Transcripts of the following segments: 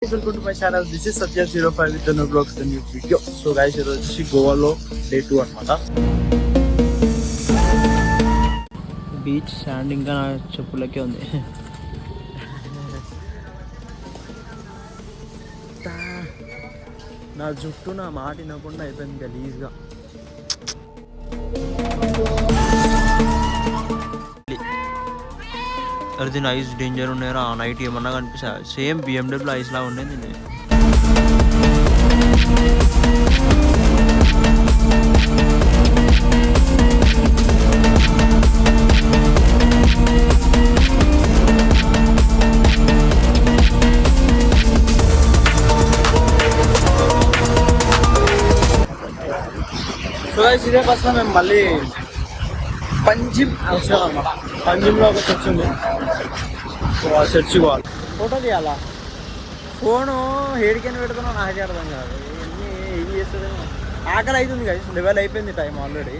Welcome to my channel. This is Satya05 with the new vlogs, the new video. So guys, వచ్చేసి గోవాలో day 2 అన్నమాట. Beach sand ఇంకా నా చెప్పులకే ఉంది. నా జుట్టు నా మాట వినకుండా అయిపోయింది గలీజ్గా. అరే దీని ఐస్ డేంజర్ ఉన్నాయరా, నైట్ ఏమన్నా కనిపిస్తా సేమ్ BMW ఐస్ లా ఉండేది దీన్ని. సో గైస్ ఇదే బస్సులో మేము మళ్ళీ పంజిమ్ వచ్చామన్నమాట. పంజిమ్లో ఒక చర్చ్ ఉంది, సో ఆ చర్చ్ పోవాలి. ఫోటో తీయాలా? ఫోను హేడికైనా పెడుతున్నా నాకే అర్థం కాదు. ఏం చేస్తుందేమో. ఆకలి అవుతుంది కదా, 12 అయిపోయింది టైం ఆల్రెడీ.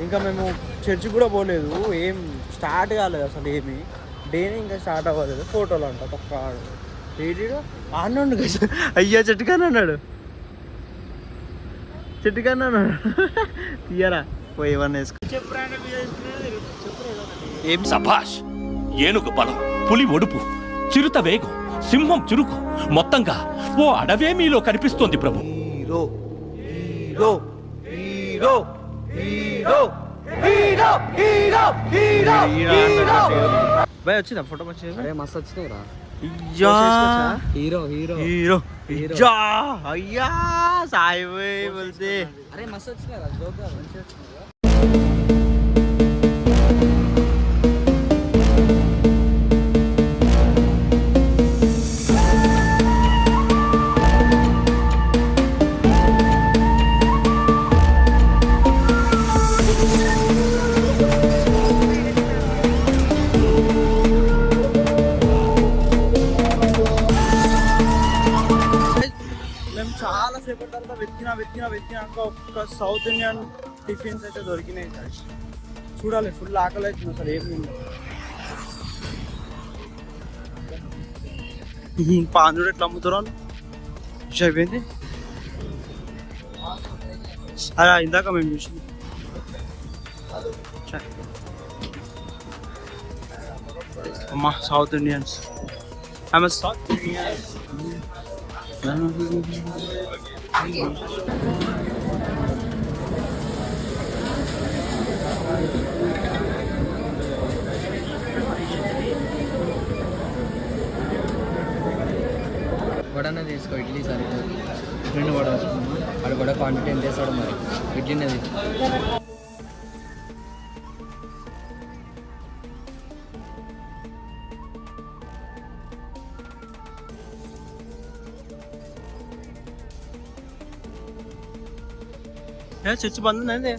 ఇంకా మేము చర్చ్ కూడా పోలేదు, ఏం స్టార్ట్ కాలేదు అసలు ఏమి. డేనే ఇంకా స్టార్ట్ అవ్వలేదు. ఫోటోలు అంట తప్ప ఏడీడు ఆడినాడు కదా. అయ్యా చెట్టుకన్నా అన్నాడు, చెట్టుకన్నా అన్నాడు. తీయరా పోయి ఏమన్నా వేసుకో. ఏం సభాష్! ఏనుగు బలం, పులి ఒడుపు, చిరుత వేగం, సింహం చురుకు, మొత్తంగా ఓ అడవే మీలో కనిపిస్తోంది Prabhu. Hero hero hero hero hero hero hero. భయ్ వచ్చిందా ఫోటో? మంచిగా అరే మస్తు వచ్చినాయి రా. హీరో హీరో హీరో హీరో అయ్యా సాయి బోల్తే. అరే మస్తు వచ్చినాయి రా, జోక్ మంచిగా వచ్చినాయి. మేము చాలా సేపటి తర్వాత వెతికినాక ఒక సౌత్ ఇండియన్ టిఫిన్స్ అయితే దొరికినాయి guys. చూడాలి, ఫుల్ ఆకలి అవుతుంది అసలు ఏం పాందుడు ఎట్లా అమ్ముతున్నారు అయిపోయింది. అలా ఇందాక మేము చూసింది. అమ్మా సౌత్ ఇండియన్స్, సౌత్ ఇండియన్స్. వడన తీసుకో, ఇడ్లీ సరే. 2 వడ వాడు కూడా క్వాంటిటీ ఎంత వేస్తాడు మరి. ఇడ్లీనది చర్చ్ బంద్ ఉందండి.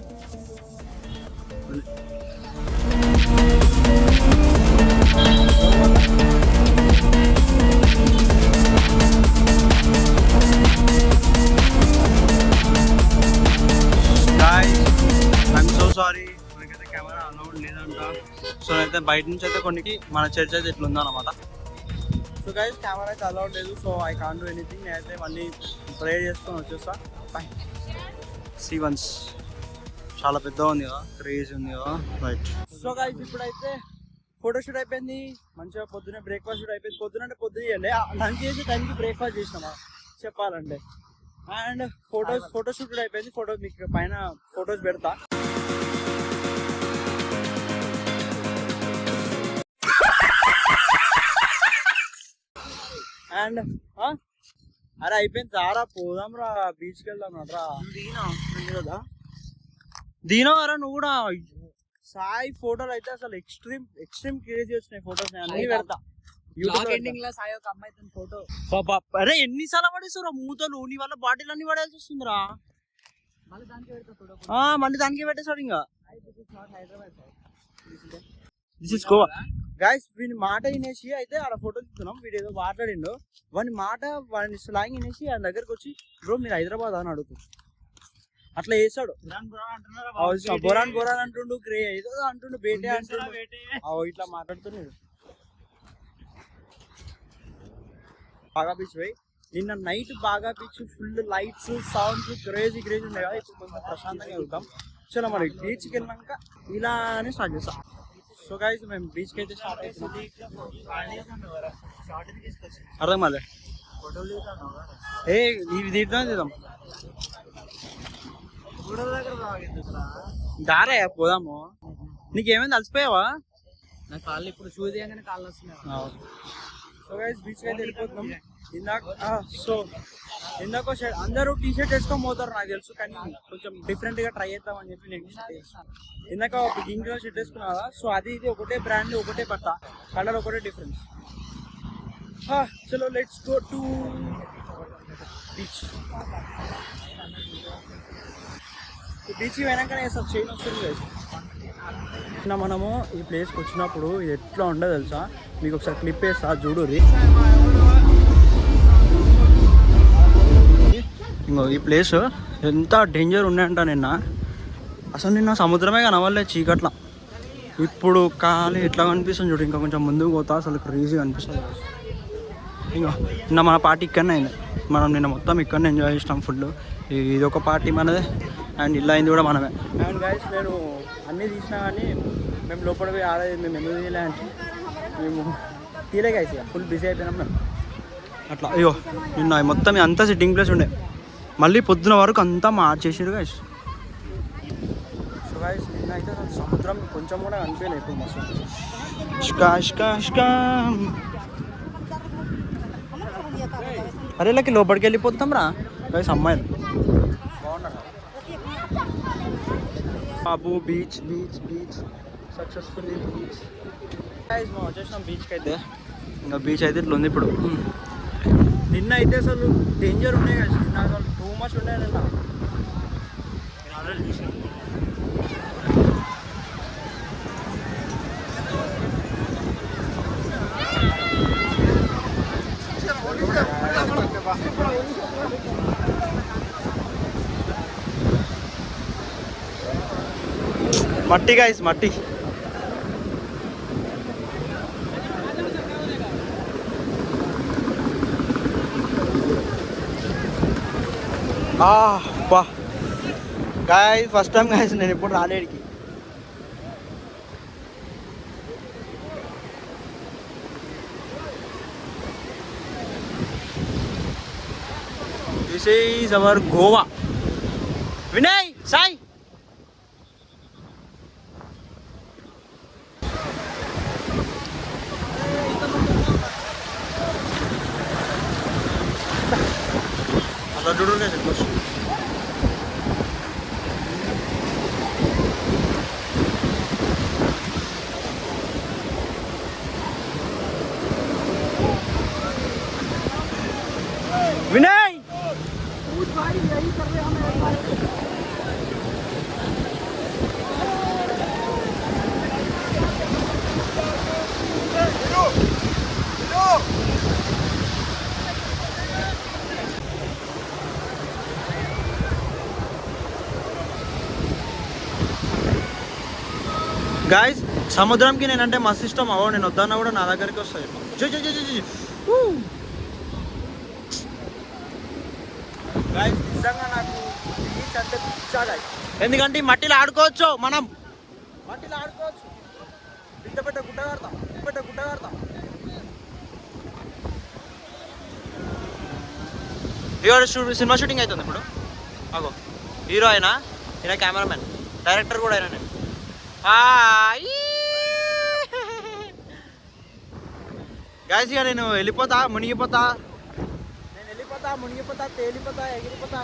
ఐఎమ్ సో సారీ, మనకైతే కెమెరా అలౌడ్ లేదంట. సో అయితే బయట నుంచి అయితే కొన్నికి మన చర్చ్ అయితే ఇట్లా ఉందన్నమాట. సో గైస్ కెమెరా అయితే అలౌడ్ లేదు, so I can't do anything. నేనైతే మళ్ళీ ప్రే చేసుకొని వచ్చేస్తా. బాయ్. సీ వన్స్ చాలా పెద్దగా ఉంది కదా, క్రేజ్ ఉంది కదా. రైట్. సో గైస్ ఇప్పుడైతే ఫోటోషూట్ అయిపోయింది, మంచిగా పొద్దున్నే బ్రేక్ఫాస్ట్ కూడా అయిపోయింది. పొద్దున్నే లంచ్ చేసే టైంకి బ్రేక్ఫాస్ట్ చేసినామా చెప్పాలంటే. అండ్ ఫోటోషూట్ కూడా అయిపోయింది. ఫోటో మీకు పైన ఫొటోస్ పెడతా. అండ్ అరే అయిపోయింది సారా, పోదాం రా, బీచ్కి వెళ్దాం రా. కదా దీనో అరా నువ్వు కూడా. సాయి ఫోటోలు అయితే అసలు ఎక్స్ట్రీమ్ క్రేజీ వచ్చినాయి ఫోటోస్. అన్ని పెడతా. అరే ఎన్నిసార్లు పడేస్తారా మూతలు, నీ వల్ల బాటిల్ అన్ని పడేయాల్సి వస్తుందిరా. మళ్ళీ దానికి పెట్టేసాడు. ఇంకా దిస్ ఇస్ గోవా గైస్. వీని మాట వినేసి అయితే ఆడ ఫోటో తీసుకున్నాం. వీడు ఏదో మాట్లాడిండు, వాడిని స్లాంగ్ వినేసి ఆయన దగ్గరకు వచ్చి బ్రో మీరు హైదరాబాద్ అని అడుగుతుంది. అట్లా చేస్తాడు. బొరాన్ బొరాన్ అంటుండు, గ్రే ఏదో అంటుండు, బేటే అంటుండు, ఇట్లా మాట్లాడుతున్నాడు. బాగా బీచ్ పోయి నిన్న నైట్ బాగా beach full lights sounds crazy ఉన్నాయి కదా, ఇప్పుడు కొంచెం ప్రశాంతంగా వెళ్తాం. చలో మరి బీచ్కి వెళ్ళాక ఇలానే స్టార్ట్ చేస్తాం. సో గైస్ మేము బీచ్కి అయితే స్టార్ట్ అవుతున్నాం. అర్థం కాలే ఏ ఇవి తీద్దాం దారా పోదాము. నీకేమైంది అలసిపోయావా? నా కాళ్ళు ఇప్పుడు షూ తీయగానే కాళ్ళు వస్తున్నాయి. సో గైస్ బీచ్కి అయితే వెళ్ళిపోతున్నాం. ఇందాక అందరూ టీ షర్ట్ వేసుకొని పోతారు నాకు తెలుసు, కానీ కొంచెం డిఫరెంట్ గా ట్రై చేద్దామని చెప్పి నేను ఇందాక పింక్ కలర్ షర్ట్ వేసుకున్నా కదా. సో అది ఇది ఒకటే బ్రాండ్ ఒకటే బట్ట, కలర్ ఒకటే డిఫరెన్స్. చలో let's go to beach. Beach వెనకనే సార్ చైన్ వస్తుంది. నిన్న మనము ఈ ప్లేస్కి వచ్చినప్పుడు ఇది ఎట్లా ఉండదు తెలుసా, మీకు ఒకసారి క్లిప్ వేస్తా చూడుర్రి. ఇంకో ఈ ప్లేస్ ఎంత డేంజర్ ఉన్నాయంట. నిన్న సముద్రమే కనవల్లే చీకట్ల. ఇప్పుడు కాలి ఎట్లా కనిపిస్తుంది చూడు, ఇంకా కొంచెం ముందుకు పోతా అసలు క్రేజీగా అనిపిస్తుంది. ఇంకా నిన్న మన పార్టీ ఇక్కడనే అయింది. మనం నిన్న మొత్తం ఇక్కడనే ఎంజాయ్ చేసినాం ఫుడ్. ఇది ఒక పార్టీ మనదే అండ్ ఇల్లు అయింది కూడా మనమే. అండ్ గైస్ నేను అన్నీ తీసినా కానీ మేము లోపల పోయి ఆడేది మేము ఎందుకు తీయలే అంటే మేము తీలే గైస్, ఫుల్ బిజీ అయిపోయినాం మేము అట్లా. అయ్యో నిన్న మొత్తం అంతా సిట్టింగ్ ప్లేస్ ఉండే, మళ్ళీ పొద్దున వరకు అంతా మార్చేసారు గైస్. సో గైస్ నిన్న అయితే అసలు సముద్రం కొంచెం కూడా అనిపించలేదు. ఇప్పుడు మస్తు అరే లకి లోపలికి వెళ్ళిపోతాం రా గైస్. అమ్మాయిలు బాగున్నారు బాబు. Beach beach beach successfully beach guys. మనం వచ్చేసినాం బీచ్కి అయితే. ఇంకా బీచ్ అయితే ఇట్లా ఉంది ఇప్పుడు. నిన్న అయితే అసలు డేంజర్ ఉన్నాయి కదా, నిన్న అసలు టూ మచ్ ఉన్నాయి. నిన్న మట్టి గైస్ మట్టి. బా గాయస్ ఫస్ట్ టైం గాయస్ నేను ఎప్పుడు రాలేడికి. This is our Goa. Vinay Sai అలా చూడండి చెప్పచ్చు. विनय गाइस समुद्रम की నేనంటే మస్తు ఇష్టం. అవో నేను వద్దన్నా కూడా నా దగ్గరికి వస్తాయి. గాయ్స్ నిజంగా నాకు బీచ్ అంటే పిచ్చా గాయ్స్. ఎందుకంటే మట్టిలో ఆడుకోవచ్చు, మనం మట్టిలో ఆడుకోవచ్చు. పెద్ద గుట్ట కడతాం. ఇవాళ సినిమా షూటింగ్ అవుతుంది ఇప్పుడు. అగో హీరో అయినా, ఈయన కెమెరామెన్, డైరెక్టర్ కూడా అయినా. నేను గాయ్స్ ఇక నేను వెళ్ళిపోతా, మునిగిపోతా, తేలిపోతా, ఎగిరిపోతా.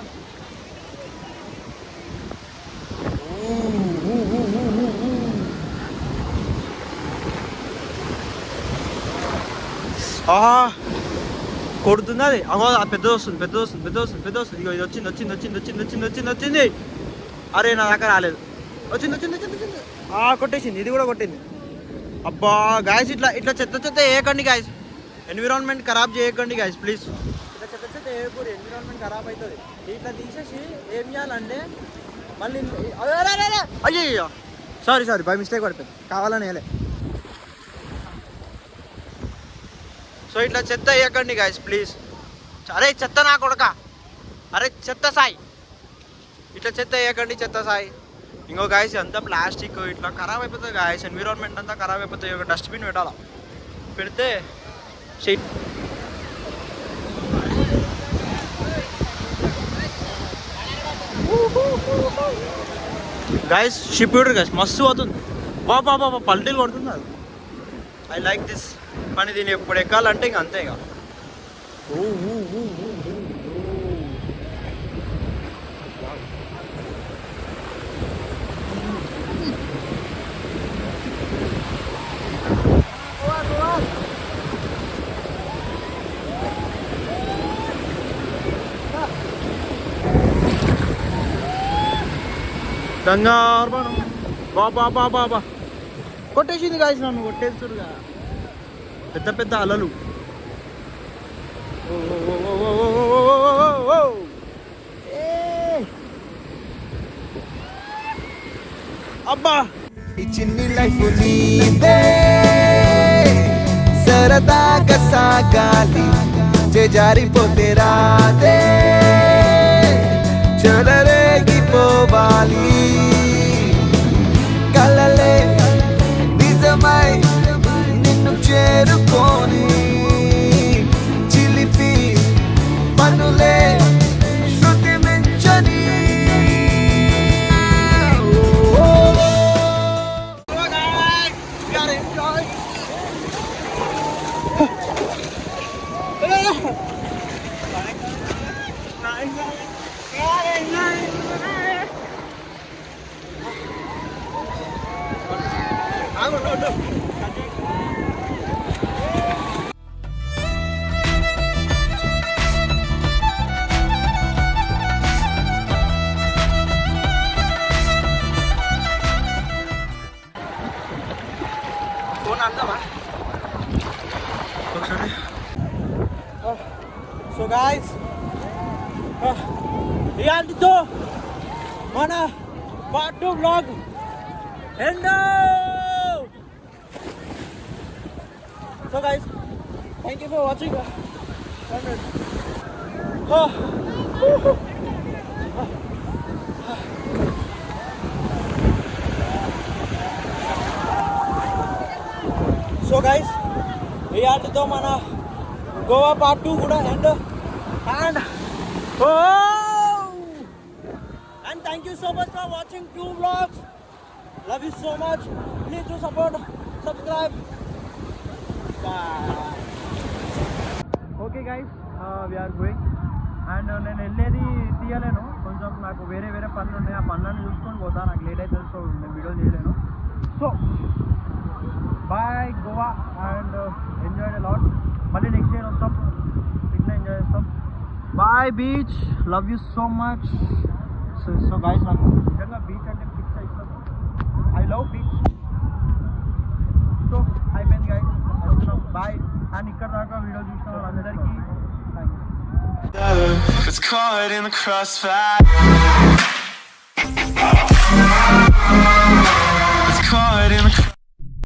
కొడుతుంది అది. అగో పెద్దది వస్తుంది. ఇగో ఇది వచ్చింది. అరే నా దాకా రాలేదు. వచ్చింది. కొట్టేసింది. ఇది కూడా కొట్టింది. అబ్బా గాయస్ ఇట్లా చెత్త వేయకండి గాయస్. ఎన్విరాన్మెంట్ ఖరాబ్ చేయకండి గాయస్ ప్లీజ్. ఇట్లా చెత్త వేయకూడదు, ఎన్విరాన్మెంట్ ఖరాబ్ అవుతుంది. ఇట్లా తీసేసి ఏం చేయాలంటే మళ్ళీ అయ్యో సారీ బై మిస్టేక్ పడిపోయింది, కావాలని వేయలే. సో ఇట్లా చెత్త వేయకండి గాయస్ ప్లీజ్. అరే చెత్త నా కొడక, అరే చెత్త సాయి, ఇట్లా చెత్త వేయకండి చెత్త సాయి. ఇంకో గాయస్ అంతా ప్లాస్టిక్ ఇట్లా ఖరాబ్ అయిపోతుంది గాయస్, ఎన్విరాన్మెంట్ అంతా ఖరాబ్ అయిపోతుంది. ఒక డస్ట్బిన్ పెట్టాలా, పెడితే గాయస్ షిప్ గాయస్ మస్తు అవుతుంది. బాబా బాబా పల్టీలు కొడుతుంది అది. I like this. కానీ దీన్ని ఎప్పుడు ఎక్కాలంటే ఇంక అంతే ఇక. గంగార్బణం బాబా బాబా బాబా కొట్టేసింది గాయస్, నన్ను కొట్టేస్తురుగా పెద్ద పెద్ద అలలు. అబ్బా ఈ చిన్ని లైఫ్ నీదే సరదాగా సాగాలి, జారిపోతే రాదే చెలరేగిపోవాలి. కలలే నిజమై నిన్ను చేరుకొని చిలిపి పనులే శృతి మించని. ఫోన్ అందామా ఒకసారి. సో గాయస్ ఇయాల్టితో మన part 2 blog end. So guys thank you for watching. So guys ఈ ఆటతో మన గోవా పార్ట్ 2 కూడా end. And thank you so much for watching 2 vlogs. Love you so much. Please do support, subscribe. Bye. Okay guys, we are going. And నేను వెళ్ళేది తీయలేను, కొంచెం నాకు వేరే వేరే పనులు ఉన్నాయి. ఆ పనులను చూసుకొని పోతా, నాకు లేట్ అవుతుంది, సో నేను వీడియో చేయలేను. So bye Goa and enjoy the lot. మళ్ళీ నెక్స్ట్ ఇయర్ వస్తాం, ఇట్లా ఎంజాయ్ చేస్తాం. Bye beach, love you so much. So guys నాకు నిజంగా బీచ్ అంటే పిచ్చ ఇష్టం. I love beach. సో అయిపోయింది గాయస్, వెళ్తున్నాం. బాయ్. అండ్ ఇక్కడ దాకా వీడియో చూసిన వాళ్ళందరికీ thanks. It's caught in the crossfire.